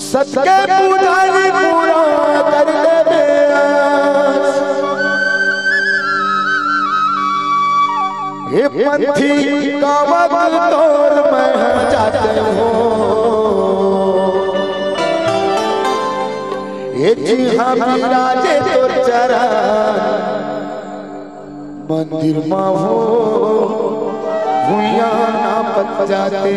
सत्य पुजारी पूरा कर दे ये पंथी का वक्त तोर मैं जाते हो ये जी हाँ विराजे तोर चरण मंदिर माँ हो भूया ना पत जाते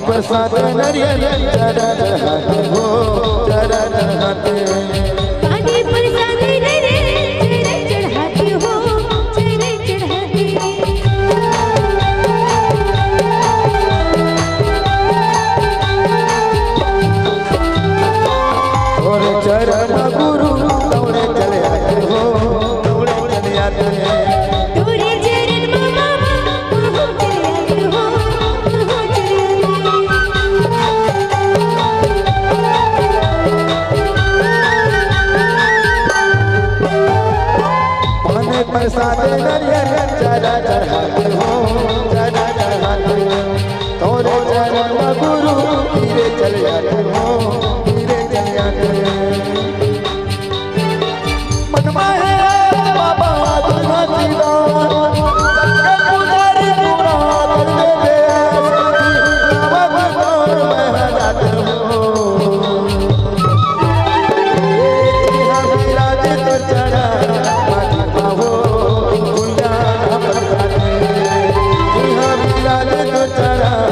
प्रसाद नरियल चरण हाथे हो चरण हाथे पानी प्रसाद नरियल चरण चढ़ाते हो चरण चढ़ाते और चरण गुरु दौड़े चले आते हो दौड़े चले आते तोरे चरण मामा चले आते हो प्रसाद नरियल चरण चढ़ाते हो चरण चढ़ाते तोरे चरण गुरु धीरे चले जाते हो धीरे चले जाते मनवा है बाबा दुर्गा सीता सत्य पुजारी पूरा कर दे वक्त तोर मैं जाते हो विराजे तो चरण चढ़ा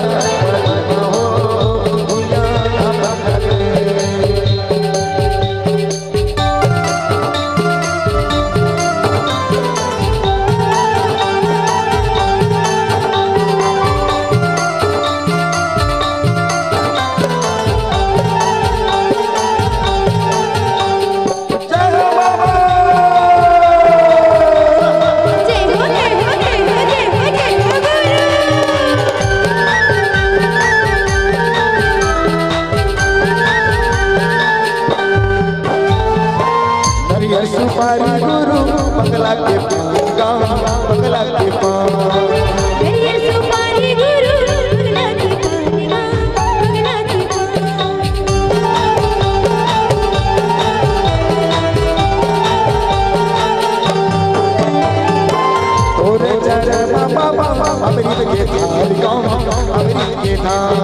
धाम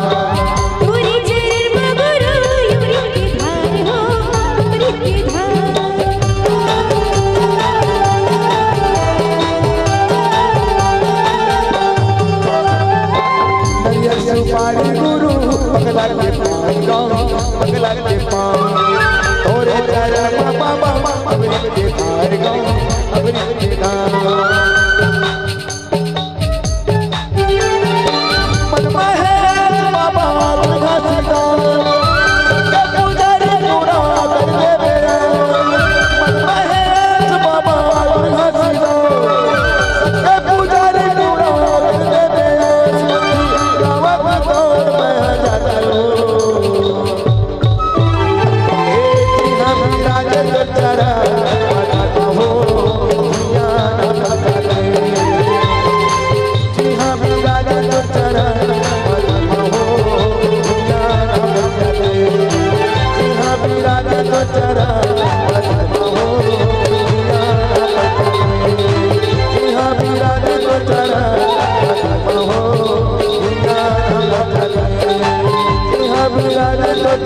तोरे चरण मगुरु अमृत के धार हो अमृत के धार नरियल सुपारी गुरु पगला के पान गाँव पगला के पान तोरे चरण बाबा अमृत के धार गाँव अमृत के धाम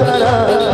Tara